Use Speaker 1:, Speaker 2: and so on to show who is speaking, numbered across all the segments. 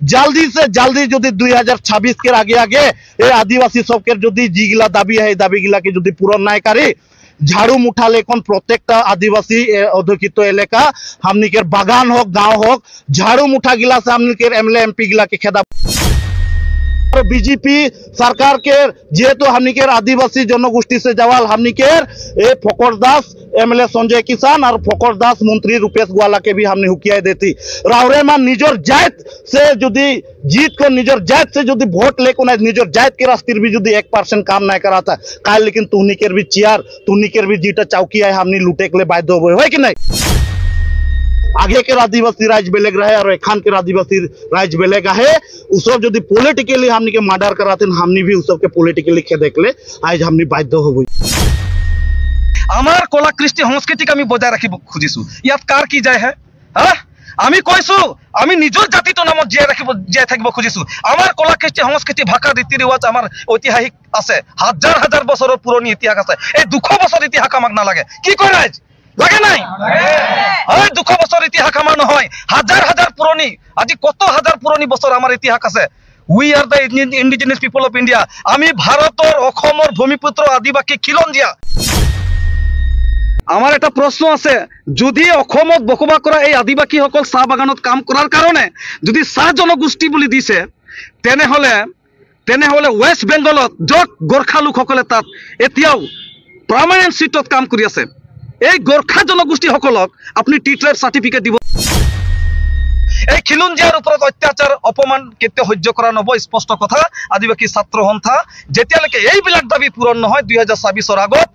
Speaker 1: जल्दी से जल्दी जो 2026 के आगे आगे ये आदिवासी सबके जो जिगिला दाबी है दाबी गिला के जो पूरण नाय करे झाड़ू मुठाले कौन प्रत्येकटा आदिवासी अध्यक्षित एलेका हमनिकेर बागान होक गाँव होक झाड़ू मुठा गिला से हमनिकेर एमएलए एमपी गिला के खेदा बीजेपी सरकार के जेहेतु हमनिकेर आदिवासी जनगोष्ठी से जवाल हमनिकेर ए फकर दास एमएलए संजय किसान और फकर दास मंत्री रूपेश ग्वाला के भी हमने हुकिया देती रावरे मान निजर जात से यदि जीत कर निजर जात से यदि वोट लेकर निजर जात के रास्ते भी यदि 1% काम नहीं कराता काल लेकिन तुनिकेर भी चेयर तुनिकेर भी जीटा चौकी है हमने लूटे के लिए बाध्य हो कि नहीं आगे के आदिवासी राज्य बेलेग रहे और एखान के आदिवासी राज्य बेलेग है उसब जो पॉलिटिकली हमनी के मर्डर कराते हमनी भी उसब के पॉलिटिकली खेदेकले आज हमनी बाध्य हो
Speaker 2: आमार कला कृष्टि संस्कृतिक आमी बजाय राखिब खुजिसु यात कार की जाय है हाँ आमी কৈছো आमी निजर जातितो नामत जियाय थाकिब खुजिसु आमार कला कृष्टि संस्कृति भाषा रीति रिवाज आमार ऐतिहासिक आछे हाजार हाजार बछर पुरानी इतिहास आछे ए 200 बछर इतिहास आमाक नालागे कि कय राज लागे नाई ओই 200 बछर इतिहास आमार নহয় हाजार हाजार पुरानी আজি কত হাজার পুরানি বছর আমার ইতিহাস আছে we are the indigenous people of India আমি ভারতের অসমৰ ভূমিপুত্ৰ আদিবাসী খিলঞ্জিয়া আমার একটা প্রশ্ন আছে যদি অসমত বসবাস করা এই আদিবাসীসকল চাহ বাগানত কাম করার কারণে যদি চাহ জনগোষ্ঠী বুলি দিছে তেনেহলে ওয়েস্ট বেঙ্গলত যত গোর্খা লোকসকলে তাত এতিয়াও পার্মানেন্ট সিটত কাম কৰি আছে এই গোর্খা জনগোষ্ঠীসকলক আপনি টি ট্রাইব সার্টিফিকেট দিব এই খিলঞ্জিয়ার উপর অত্যাচার অপমান কেতিয়া সহ্য করা নব স্পষ্ট কথা আদিবাসী ছাত্র সন্থা যেতিয়ালৈকে এইবিলাক দাবী পূরণ নহয় 2026 আগত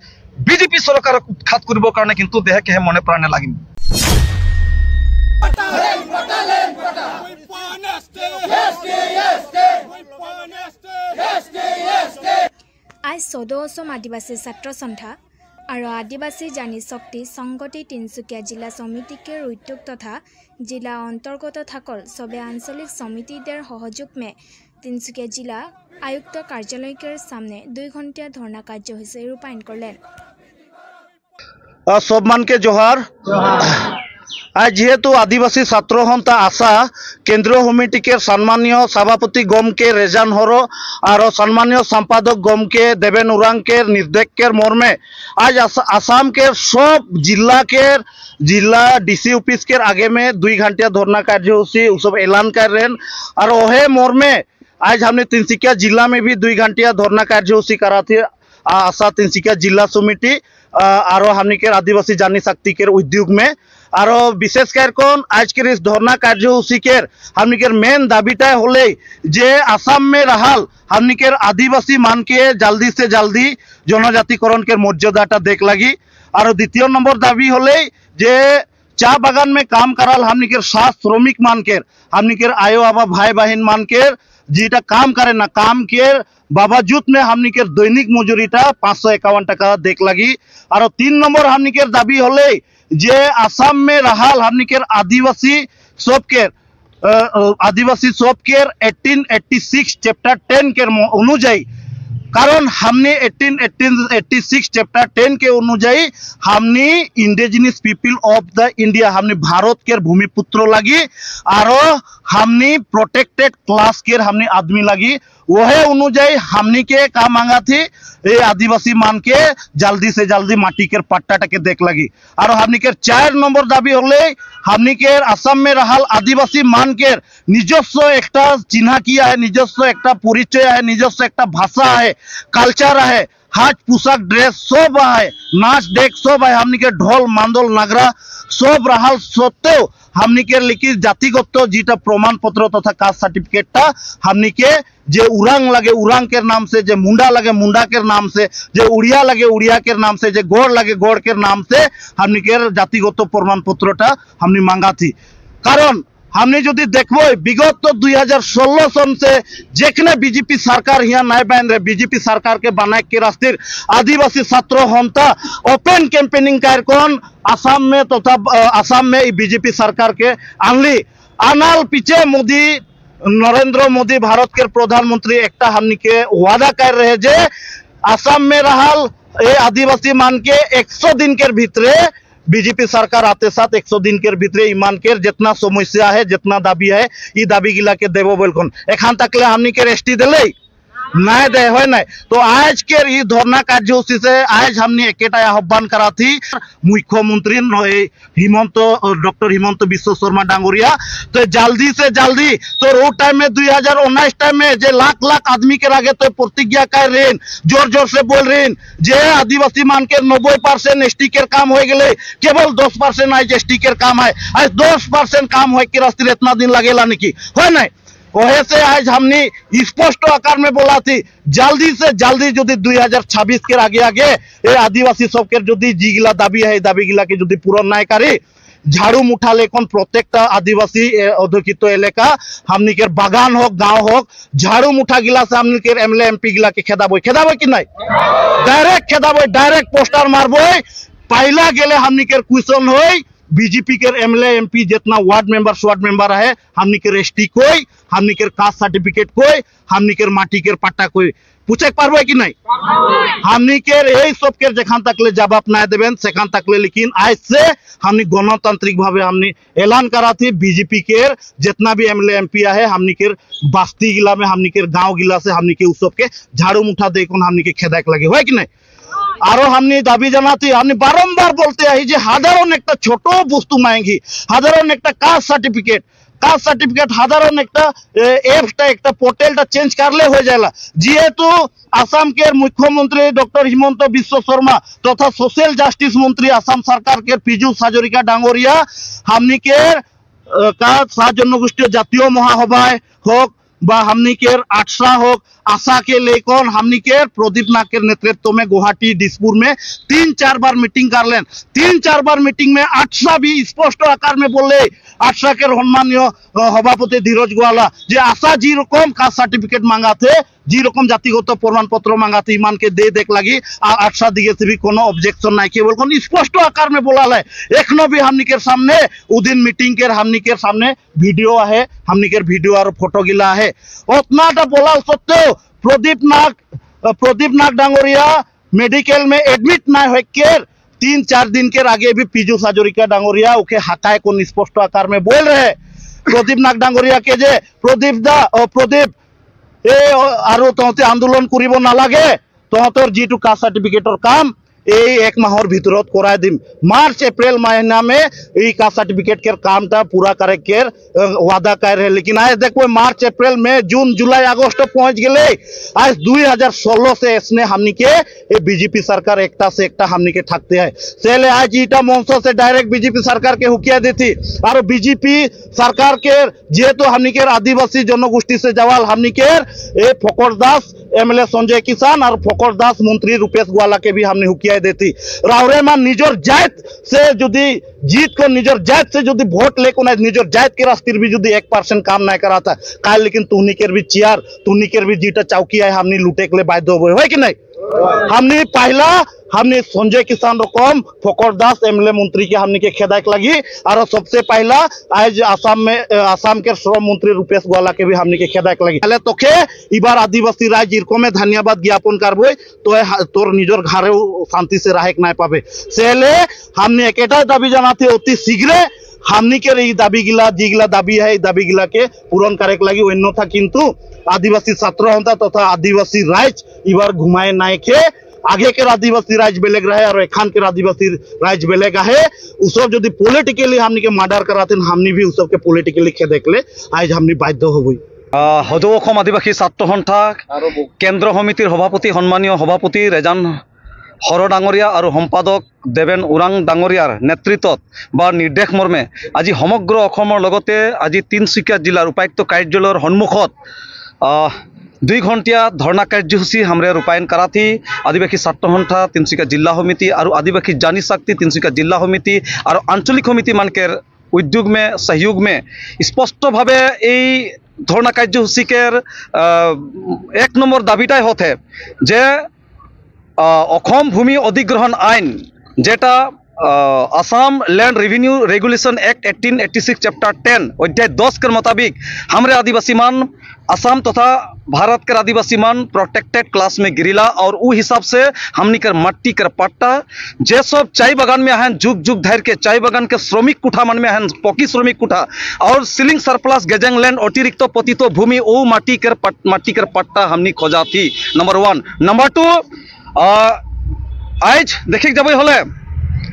Speaker 2: बीजेपी सरकार उत्खात करने कारण किंतु देह के मने प्राणे लगिम
Speaker 3: आज 14 आदिवासी छात्र सन्था और आदिवासी जानी शक्ति संगति तिनसुकिया जिला समिति के उद्योग तथा जिला अंतर्गत थाकल सबे आंचलिक समिति सहयोग में तिनसुकिया जिला आयुक्त कार्यालय के सामने 2 घंटिया धरना कार्यसूची रूपायन करलें
Speaker 1: सब मान के जोहार आज जेहेतु आदिवासी छात्र सन्था आशा केंद्रीय कमिटी के सम्मानीय सभापति गम के रेजान हरो और सम्मानीय सम्पादक गम के देवेन उरांग के निर्देश के मर्मे आज आसाम के सब जिला डीसी ऑफिस के आगे में 2 घंटिया धरना कार्यसूची सब ऐलान कर रहे हैं और वह मर्मे आज हमने तिनसुकिया जिला में भी 2 घंटिया धरना कार्यसूची करा थी आशा तिनसुकिया जिला समिति और हमने के आदिवासी जानी शक्ति के उद्योग में और विशेषकर कौन आज के इस धरना कार्यसूची के हमने के मेन दाबीटा होले जे आसाम में रहल हमने के आदिवासी मान के जल्दी से जल्दी जनजातिकरण के मर्यादाटा देख लगी और द्वितीय नम्बर दाबी होले जे चाह बागान में काम कराल हमने के सात श्रमिक मान के हमने के आयो आबा भाई बहन मान के जीटा काम करे ना काम के बावजूद में हमनी के दैनिक मजूरीटा 551 टाका देख लगी और 3 नम्बर हमनी के दाबी होले जे आसाम में रहल हमनी के आदिवासी सब के 1886 चैप्टर 10 के अनुଯାयी कारण हमने 1886 चैप्टर 10 के अनुযায়ী हमने indigenous people of the India हमने भारत के भूमिपुत्र लगी और हमने प्रोटेक्टेड क्लास के हमने आदमी लगी वह अनुযায়ী हमने के का मांगा थी ये आदिवासी मान के जल्दी से जल्दी माटी के पट्टा के देख लगी और हमने के 4 नम्बर दाबी होले हमने के आसाम में रहल आदिवासी मान के निजस्व एक चिन्ह किया है निजस्व एक परिचय है निजस्व एक भाषा है कल्चर है हाथ पोशाक ड्रेस सब है नाच डेक सब है हमने के ढोल मांदल नागरा सब रहल सत्तेও हमने के लिखित जातिगत जीटा प्रमाण पत्र तथा कास्ट सर्टिफिकेट हमने के जे उरांग लगे उरांग के नाम से जे मुंडा लगे मुंडा के नाम से जे उड़िया लगे उड़िया के नाम से जे गोड़ लगे गोड़ के नाम से हमने के जातिगत प्रमाण पत्रटा हमने मांगा थी कारण हमने जो देखो विगत तो 2016 सन से जेखने बीजेपी सरकार यहाँ नहीं बन रहे बीजेपी सरकार के बनाए के रास्ते आदिवासी छात्र सन्था ओपन कैंपेनिंग कर कौन आसाम में तथा आसाम में बीजेपी सरकार के आनली आनाल पीछे मोदी नरेंद्र मोदी भारत के प्रधानमंत्री एक हमने के वादा कर रहे जे आसाम में रहल ये आदिवासी मान के 100 दिन के भीतरे बीजेपी सरकार आते साथ 100 दिन के भीतरे ईमान के जितना समस्या है जितना दाबी है ये दाबी गिला के देवो बोलखन एखान तकले हमनी के रेस्टी दिले नहीं दे है नहीं। तो आज के ये धरना कार्यसूची से आज हमने एक आह्वान करा थी मुख्यमंत्री हिमंत डॉक्टर हिमंत विश्व शर्मा डांगोरिया तो जल्दी से जल्दी तो वो टाइम में 2019 टाइम में जे लाख लाख आदमी के आगे तो प्रतिज्ञा कर रहे जोर जोर से बोल रहे जे आदिवासी मान के 90% एसटी के काम हो गए केवल 10% आज एसटी के काम है आज 10% काम हो के रास्ते इतना दिन लगेला नहीं है नहीं। वह से आज हमने स्पष्ट आकार में बोला थी जल्दी से जल्दी जो 2026 के आगे आगे ये आदिवासी सब के जो जीगिला दाबी है दाबी गिला के जो पूरण नहीं करे झाड़ू मुठा लेकिन प्रत्येक आदिवासी अध्यक्षित एलेका हमनी के बागान हो गाँव हो झाड़ू मुठा गिला से हमनी के एमएलए एमपी गिला के खेदाबो कि नहीं डायरेक्ट खेदाबो डायरेक्ट पोस्टर मारबो पहला गेले हमनी के क्वेश्चन हो बीजेपी के एमएलए एमपी जितना वार्ड मेंबर है हमनी के एसटी कोई हमनी के कास्ट सर्टिफिकेट कोई हमनी के माटी के पट्टा कोई पूछे पारबे कि नहीं हमनी के यही सब के जखान तकले जवाब नहीं देवें सेखान तकले। लेकिन आज से हमनी गणतांत्रिक भावे हमनी ऐलान करा थी बीजेपी के जितना भी एमएलए एमपी है हमनी के बस्ती गिला में हमनी के गाँव गिला से हमनी के उस सब के झाड़ू मुठा देखो हमनी के खेदाक लगे है कि नहीं। आरो हमने दाबी जानाती हमने बारंबार बोलते हैं जे साधारण एक छोटो बस्तु मांगी साधारण एक कास्ट सर्टिफिकेट साधारण एक पोर्टल चेंज करले हो जाएगा जेहेतु आसाम के मुख्यमंत्री डॉक्टर हिमंत विश्व शर्मा तथा सोशल जस्टिस मंत्री आसाम सरकार के पीयूष हाजरिका डांगोरिया हमनी के सात जनगोष्ठी जातीय महासभाय होक बा हमनी के आठसा होक आशा के लेकर हमनी के प्रदीप नाग के नेतृत्व में गुवाहाटी दिसपुर में 3-4 बार मीटिंग कर लें 3-4 बार मीटिंग में आठसा भी स्पष्ट आकार में बोले आठसा के सम्मानीय सभापति धीरज गोवाला जे आशा जी रकम कास्ट सर्टिफिकेट मांगा थे जी रकम जातिगत प्रमाण पत्र मांगा थे ईमान के दे देख लगी आठसा दिए से भी कोनो ऑब्जेक्शन नहीं किए बोल स्पष्ट आकार में बोला है एखनो भी हमनी के सामने उ दिन मीटिंग के हमनी के सामने वीडियो है हमनी के वीडियो और फोटो गिला है उतना बोला सत्य प्रदीप नाग डांगोरिया मेडिकल में एडमिट ना हो के 3-4 दिन के आगे भी पीयूष हाजरिका डांगोरिया उके हटाए को स्पष्ट आकार में बोल रहे प्रदीप नाग डांगोरिया के जे प्रदीप आरो तहते आंदोलन करिब नालागे तहतर जी कास्ट सर्टिफिकेटर काम एक माहर भीतर कराए दिम मार्च अप्रैल महीना में कास्ट सर्टिफिकेट के काम पूरा करे के वादा कर रहे। लेकिन आज देखो मार्च अप्रैल में जून जुलाई अगस्त पहुंच गए आज 2016 से इसने हमनी के बीजेपी सरकार एकटा से एकटा हमनी के ठाकते हैं सेले आज ईटा मंच से डायरेक्ट बीजेपी सरकार के हुकिया दी थी और बीजेपी सरकार के जेहेतु हमनी के आदिवासी जनगोष्ठी से जवाल हमनी के फकर दास एमएलए संजय किसान और फकर दास मंत्री रूपेश गोवाला के भी हमने हुकिया देती रावरे मान निजर जात से जुदी जीत को निजर जात से जुदी वोट लेको ना निजर जात के रास्ते भी जुदी 1% काम नहीं कराता काल लेकिन तुनी के भी चियार तुनी के भी जीटा चौकी है हमने लूटे के लिए बाध्य हो कि नहीं हमने पहला हमने संजय किसान रकम फकर दास एमएलए मंत्री के हमने के खेदाक लगी और सबसे पहला आज आसाम के श्रम मंत्री रूपेश गोवाला के भी हमने के खेदाक लगी पहले तोखे इबार आदिवासी राज इरकमे धन्यवाद ज्ञापन करबो तो तोर निजर घरे शांति से रहे नहीं पाबे सेले हमने एक दाबी जानाते अति शीघ्र हमनी के दाबी गिला जीगिला दाबी है दाबी गिला के पूरण करे लगी अन्यथा किंतु आदिवासी छात्र होता तथा आदिवासी राज इबार घुमाए नाई के आगे के आदिवासी राज बेलेग रहे और एखान के आदिवासी राज बेलेग है उसब जो पॉलिटिकली हमनी के मर्डर कराते हमनी भी उसब के पॉलिटिकली खे देखले आज हमनी बाध्य हबई
Speaker 2: सदৌ অসম आदिवासी छात्र सन्था केंद्र समितिर सभापति सम्मानीय सभापति रेजान हर डांगरिया और सम्पादक देवेन उरां डांगरियार नेतृत्व बा निर्देश मर्मे आज समग्र अखोमर लगते आज तिनसुकिया जिलार उपायुक्त कार्यालयर सम्मुखत 2 घंटिया धरना कार्यसूची हमरे रूपायन करा थी आदिवासी छात्र सन्था तिनसुकिया जिला समिति और आदिवासी जानी शक्ति तिनसुकिया जिला समिति और आंचलिक समिति मान के उद्योग में सहयोग में स्पष्ट भावे धरना कार्यसूची के 1 नम्बर दाबिटाई होते जे অসম ভূমি অধিগ্রহণ আইন যেটা Assam land revenue regulation act 1886 chapter 10 अध्याय 10 के मुताबिक हमरे आदिवासी मान असम तथा भारत के आदिवासी मन प्रोटेक्टेड क्लास में गिरिला और उ हिसाब से हमनी कर मट्टी कर पट्टा जे सब चाय बागान में हैं जुग जुग धैर के चाय बागान के श्रमिक कुठा मन में हैं पकी श्रमिक कुठा और सीलिंग सरप्लस गेजेंग लैंड अतिरिक्त पतित भूमि ओ माटी कर पट्टा हमनी खोजा थी। नंबर 1। नंबर 2 आज देखे जब हले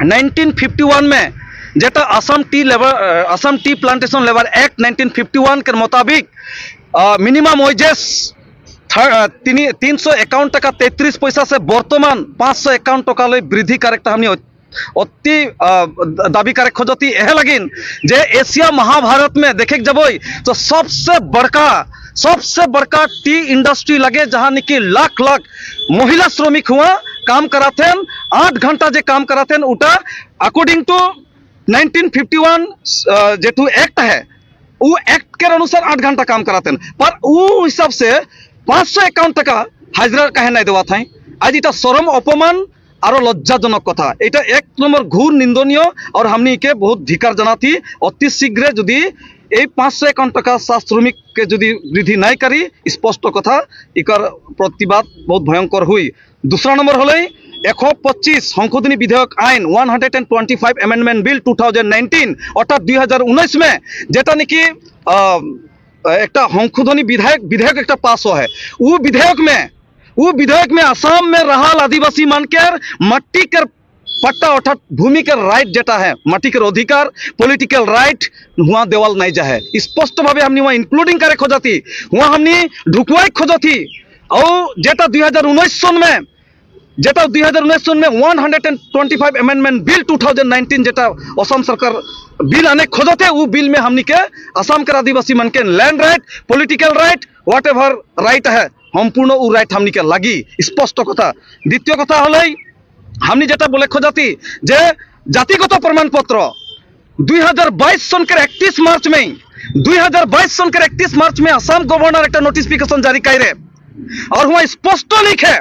Speaker 2: 1951 में जेटा Assam tea plantation labour act 1951 के मुताबिक मिनिमाम वेजेस 351 टका 33 पैसा से बर्तमान 551 टका वृद्धि करेक्टा हमनी अति दाबी करे खोजती एहे लगिन जे एशिया महाभारत में देखे जब तो सबसे बड़का टी इंडस्ट्री लगे जहाँ निकी लाख लाख महिला श्रमिक हुआ काम कराते 8 घंटा जे काम कराते उटा अकॉर्डिंग टू 1951 जेटू एक्ट है वो एक्ट के अनुसार 8 घंटा काम कराते हैं पर वो हिसाब से 551 टका हाजिरा कहे नहीं देवा था। आज इटा शरम अपमान और लज्जाजनक कथा এটা 1 नंबर घूर निंदनीय और हमनी के बहुत धिकार जना थी अति शीघ्र जदि এই 551 टका श्रमिक के जदि वृद्धि नहीं करी स्पष्ट कथा इकर प्रतिवाद बहुत भयंकर हुई। दूसरा नंबर हले 125 संशोधनी विधेयक आईन 125 अमेंडमेंट बिल 2019 अर्थात 2019 में जेटा निकी एक संशोधनी विधेयक एक पास हो है वो विधेयक में असम में रहल आदिवासी मान के मट्टी के पट्टा अर्थात भूमि के राइट जेटा है माटी के अधिकार पॉलिटिकल राइट हुआ देवल नहीं जाए स्पष्ट भावे हमने वहाँ इंक्लूडिंग करे खोजती वहाँ हमने ढुकवाई खोजती और जेटा 2019 सन में 125 अमेंडमेंट बिल 2019 जेटा असम सरकार बिल आने खोजते वो बिल में हमनी के असम के आदिवासी मन के land right political right what ever right है सम्पूर्ण वो राइट हमनी के लगी स्पष्ट कथा। द्वितीय कथा हले हमनी जेटा बोले खोजती जे जातिगत प्रमाण पत्र 2022 सन के 31 मार्च में 2022 सन के 31 मार्च में असम गवर्नर एक नोटिफिकेशन जारी करे और वहाँ स्पष्ट लिखे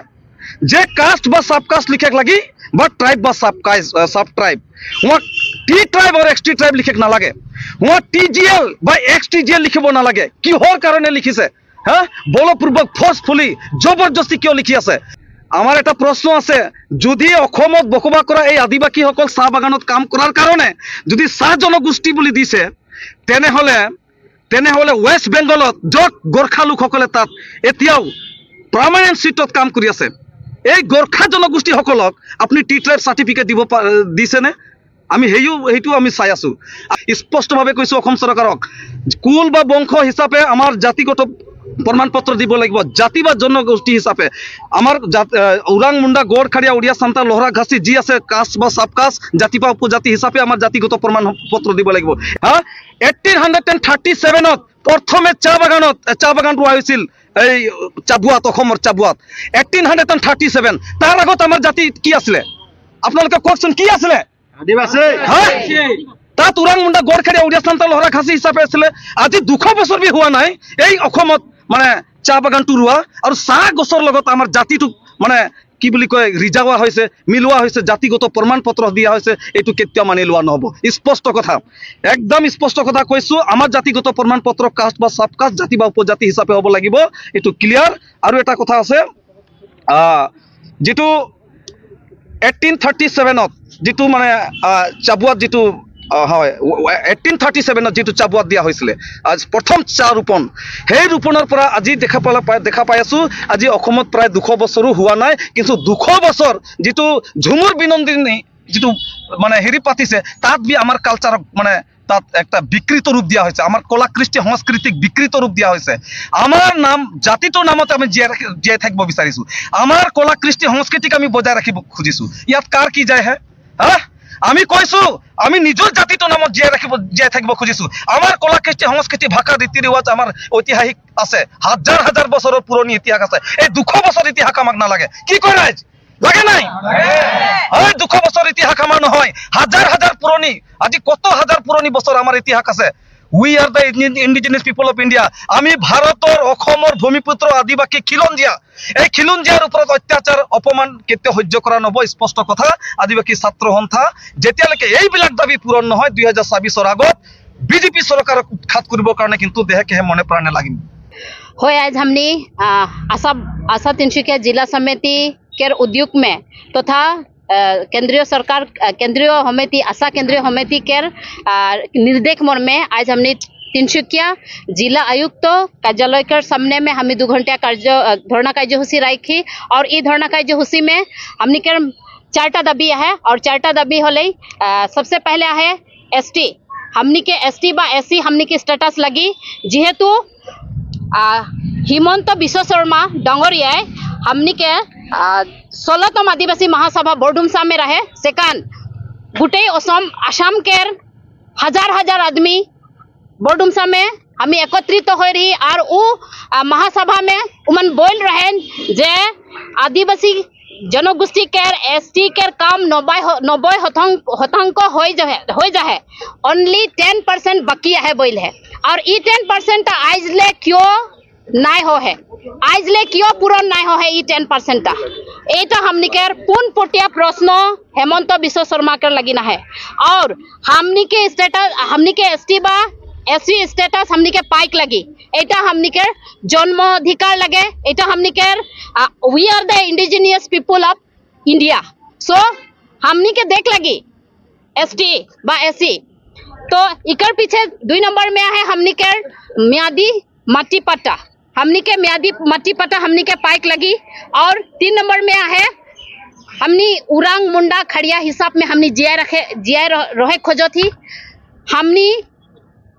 Speaker 2: जे कास्ट बा सब कास्ट लिखे लगी बट ट्राइब बा सब ट्राइब वहाँ टी ट्राइब और एक्स टी ट्राइब लिखे ना लगे वहाँ टीजीएल बा एक्स टीजीएल लिखे ना लगे कि होर कारणे लिखिसे हाँ बलपूर्वक फोर्सफुली जबरदस्ती क्यों लिखि आसे। आमार एटा प्रश्न आछे जदि अखमत बकबास करा এই आदिवासी सकल চাহ বাগানত কাম কৰাৰ কাৰণে যদি চাহ জনগোষ্ঠী বুলি দিছে তেনেহলে ওয়েস্ট বেঙ্গলত যত গোর্খা লোকসকলে তাত এতিয়াও পার্মানেন্ট সিটত কাম কৰি আছে এই গোর্খা জনগোষ্ঠী সকলক আপনি টি ট্রাইব সার্টিফিকেট দিব দিছেনে আমি সেইটো আমি চাই আছো। স্পষ্টভাৱে কৈছো অসম চৰকাৰক কুল বা বংশ হিচাপে আমাৰ জাতিগত प्रमाण पत्र दी लगे जाति जनगोष्ठी हिसाब से आमार उरांग मुंडा गौड़ खड़िया उड़िया सान्ताल लोहरा घासी जी आसे कास्ट बा सब कास्ट जाति बा उपजाति हिसाब से आमार जातिगत प्रमाण पत्र दी लगे। हाँ 1837 प्रथमे चाह बागान रोआ चाबुआत चाबुआत 1837 तार आगत आमार जाति कि आছিলে आपनालोके ककचोन कि आছিলে आदिवासी। हाँ তাত উৰাং মুণ্ডা গড় খেৰিয়া উড়িয়া সান্তাল লহৰা খাচী হিচাপে আছিলে আজি 200 বছৰ বি হোৱা নাই এই অসমত মানে চাহ বাগানটো ৰোৱা আৰু চাহ গছৰ লগত আমাৰ জাতিটো মানে কি বুলি কয় ৰিজাৱা হৈছে মিলোৱা হৈছে জাতিগত প্ৰমাণ পত্ৰ দিয়া হৈছে এইটো কেতিয়া মানি লোৱা নহব। স্পষ্ট কথা একদম স্পষ্ট কথা কৈছো আমাৰ জাতিগত প্ৰমাণ পত্ৰ কাষ্ট বা সাব কাষ্ট জাতি বা উপজাতি হিচাপে হ'ব লাগিব এইটো ক্লিয়াৰ। আৰু এটা কথা আছে যেটো 1837 যেটো মানে চাবুৱাত যেটো হয় 1837 जी चाबुआत दिया आज प्रथम चाह रोपण সেই रोपणर पर आज देखा पाई आसो आज प्राय 200 बछरो हुआ ना किन्तु 200 बछर जी झुमुर बिनंदिनी जी माने हेरी पातिसे तात भी आमार कलचार माने तात एक विकृत रूप दिया आमार कला कृष्टि संस्कृतिक विकृत रूप दिया आमार नाम जातिटोर नामते आमी जीयाई थाकिब बिचारिছো आमार कला कृष्टि संस्कृतिक आमी बजाय राखिब खुजिছো इयात कार की जाय है हाँ আমি কৈছো আমি নিজৰ জাতিটো নামত জীয়াই থাকিব খুজিছো আমাৰ কলা কৃষ্টি সংস্কৃতি ভাষা ৰীতি ৰিৱাজ আমাৰ ঐতিহাসিক আছে হাজাৰ হাজাৰ বছৰৰ পুৰণি ইতিহাস আছে এই 200 বছৰ ইতিহাস আমাক নালাগে কি কয় ৰাইজ লাগে নাই হয় 200 বছৰ ইতিহাস আমাৰ নহয় হাজাৰ হাজাৰ পুৰণি আজি কত হাজাৰ পুৰণি বছৰ আমাৰ ইতিহাস আছে। We are the indigenous people of India. आमी भारतर अखमर भूमिपुत्र आदिवासी खिलंजिया এই খিলঞ্জিয়ার উপর অত্যাচার অপমান কেতে সহ্য করা নব স্পষ্ট কথা আদিবাসী ছাত্র সন্থা যেতিয়ালৈকে এইবিলাক দাবী পূরণ নহয় 2026 আগত বিজেপি সরকারক উৎখাত কৰিব কাৰণে কিন্তু দেহে কেহে মনে প্ৰাণে লাগিম।
Speaker 4: होय आज हमने आशा तिनसुकिया जिला समिति के उद्योग में तथा केंद्रीय सरकार केंद्रीय समिति आशा केंद्रीय समिति के निर्देश मर्मे आज हमने तिनसुकिया जिला आयुक्त कार्यालय के सामने में हमें 2 घंटा धरना कार्यसूची रखी और ये धरना कार्यसूची में हमने के 4टा दाबी है और 4टा दाबी होले सबसे पहले है एसटी हमने के एसटी बा एससी हमने के स्टेटस लगी जेहेतु हिमंत विश्व शर्मा डांगरिया हमने के 16तम आदिवासी महासभा बरडुमसा में रहे सेकान गोटे आसाम के हजार आदमी बरडुमसा में हमें एकत्रित हो रही और वो महासभा में उमन बोल रहे जे आदिवासी जनगोष्ठी के एसटी के काम 90% हो जाए ओनली 10% बाकी है बोल है और ये 10% आज ले क्यों नहीं हो है आज ले क्यों पूरा नहीं हो है ये 10% ये हमने के पूर्ण पोटिया प्रश्न हेमंत विश्व शर्मा कर लगी ना है और हमने के स्टेटस हमने के एसटी बा एससी स्टेटस हमने के पाइक लगी एटा हमने के जन्म अधिकार लगे एटा हमने के we are the indigenous people of India so हमने के देख लगी एसटी बा एससी तो इकर पीछे 2 नंबर में है हमने के म्यादी माटी पट्टा हमने के म्यादी माटी पट्टा हमने के पाइक लगी और 3 नंबर में है हमने उरांग मुंडा खड़िया हिसाब में हमने जिया रहे खोजो थी हमने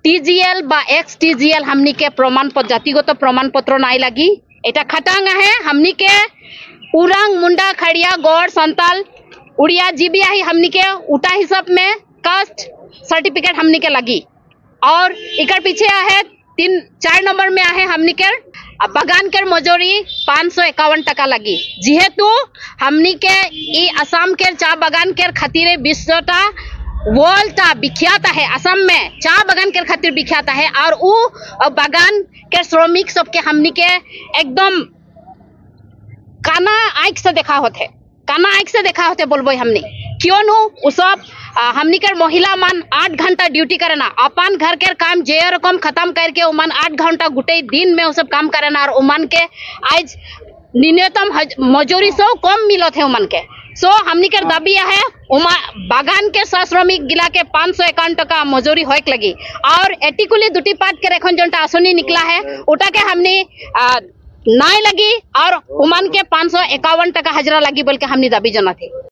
Speaker 4: टीजीएल बा एक्स टीजीएल हमनी के प्रमाण पत्र जातिगत प्रमाण पत्र नहीं लगी एटा खटांग है हमनी के उरांग मुंडा खड़िया गौड़ संताल उड़िया जीबिया ही हमनी के उटा हिसाब में कास्ट सर्टिफिकेट हमनी के लगी और इकर पीछे है 4 नंबर में है हमनी के बागान के मजूरी 551 टका लगी जेहेतु हमनी के ई असम के चा बागान के खातिर 20टा वर्ल्ड विख्यात है असम में चाय बागान के खातिर विख्यात है और वो बागान के श्रमिक सबके हमनी के एकदम काना आँख से देखा होते बोलबो हमने क्यों नु उ सब हमनी के महिला मान 8 घंटा ड्यूटी करना अपन घर के काम जे रकम खत्म करके उमन 8 घंटा गुटे दिन में वो सब काम करना और उमन के आज न्यूनतम मजूरी से कम मिलत है उमन के सो हमनी के दाबी है बागान के श्रमिक गिला के 551 टका मजूरी होक लगी और एटिकुली दुटी पाट के रेखन जोंटा आसनी निकला है उटा के हमने नहीं लगी और उमन के 551 टका हजरा लगी बोल के हमने दाबी जना थी।